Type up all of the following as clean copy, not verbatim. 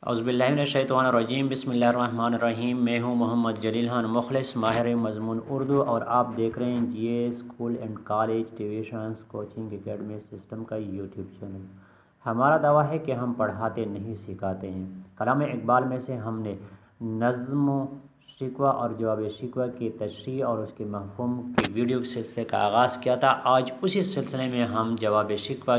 اعوذ باللہ من الشیطان الرجیم، بسم اللہ الرحمن الرحیم۔ میں ہوں محمد جلیل خان مخلص، ماہر مضمون اردو، اور آپ دیکھ رہے ہیں G A school and college tuitions coaching academy system کا یوٹیوب چینل۔ ہمارا دعویٰ ہے کہ ہم پڑھاتے نہیں سکھاتے ہیں۔ کلام اقبال میں سے ہم نے نظم و شکوہ اور جواب شکوہ کی تشریح اور اس کے مفہوم کی ویڈیو کے سلسلے کا آغاز کیا تھا۔ آج اسی سلسلے میں ہم جواب شکوہ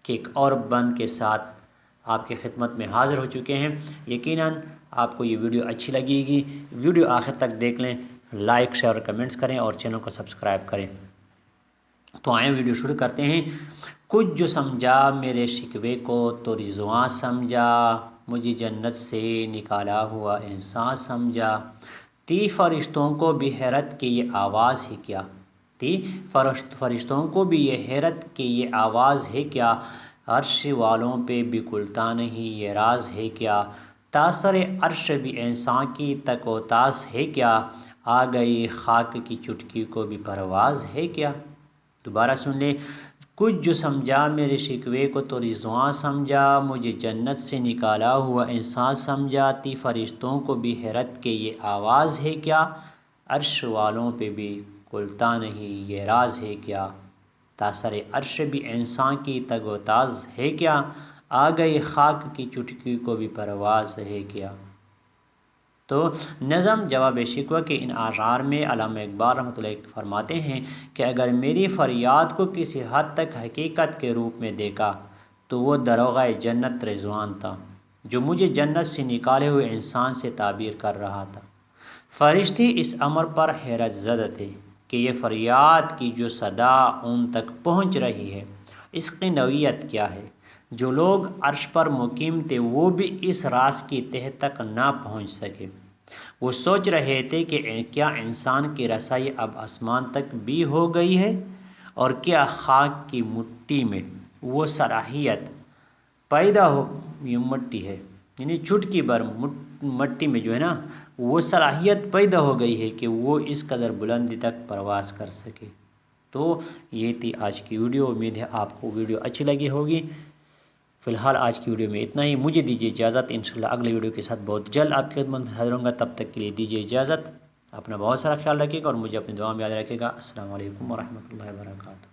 کے ایک اور بند کے ساتھ آپ کی خدمت میں حاضر ہو چکے ہیں۔ یقیناً آپ کو یہ ویڈیو اچھی لگے گی۔ ویڈیو آخر تک دیکھ لیں، لائک شیئر اور کمنٹس کریں اور چینل کو سبسکرائب کریں۔ تو آئیں ویڈیو شروع کرتے ہیں۔ کچھ جو سمجھا میرے شکوے کو تو رضواں سمجھا، مجھے جنت سے نکالا ہوا انسان سمجھا۔ تھی فرشتوں کو بھی حیرت کہ یہ آواز ہے کیا، تھی فرشتوں کو بھی یہ حیرت کہ یہ آواز ہے کیا، عرش والوں پہ بھی کھلتا نہیں یہ راز ہے کیا، تاثر عرش بھی انسان کی تک و تاس ہے کیا، آ گئی خاک کی چٹکی کو بھی پرواز ہے کیا۔ دوبارہ سن لیں۔ کچھ جو سمجھا میرے شکوے کو تو رضواں سمجھا، مجھے جنت سے نکالا ہوا انسان سمجھا۔ تھی فرشتوں کو بھی حیرت کہ یہ آواز ہے کیا، عرش والوں پہ بھی کھلتا نہیں یہ راز ہے کیا، تاثر عرش بھی انسان کی تگ و تاز ہے کیا، آ گئی خاک کی چٹکی کو بھی پرواز ہے کیا۔ تو نظم جواب شکوہ کے ان اشعار میں علامہ اقبال رحمۃ اللہ علیہ فرماتے ہیں کہ اگر میری فریاد کو کسی حد تک حقیقت کے روپ میں دیکھا تو وہ دروغہ جنت رضوان تھا، جو مجھے جنت سے نکالے ہوئے انسان سے تعبیر کر رہا تھا۔ فرشتے اس امر پر حیرت زدہ تھے کہ یہ فریاد کی جو صدا ان تک پہنچ رہی ہے، اس کی نوعیت کیا ہے۔ جو لوگ عرش پر مقیم تھے وہ بھی اس راز کی تہ تک نہ پہنچ سکے۔ وہ سوچ رہے تھے کہ کیا انسان کی رسائی اب آسمان تک بھی ہو گئی ہے، اور کیا خاک کی مٹی میں وہ صلاحیت پیدا ہو، یہ مٹی ہے یعنی چٹکی بھر مٹی میں جو ہے نا وہ صلاحیت پیدا ہو گئی ہے کہ وہ اس قدر بلندی تک پرواز کر سکے۔ تو یہ تھی آج کی ویڈیو۔ امید ہے آپ کو ویڈیو اچھی لگی ہوگی۔ فی الحال آج کی ویڈیو میں اتنا ہی۔ مجھے دیجیے اجازت، انشاءاللہ اگلے ویڈیو کے ساتھ بہت جلد آپ کی خدمت میں حاضر ہوں گا۔ تب تک کے لیے دیجیے اجازت، اپنا بہت سارا خیال رکھیے گا اور مجھے اپنی دعا میں یاد رکھیے گا۔ السلام علیکم ورحمۃ اللہ وبرکاتہ۔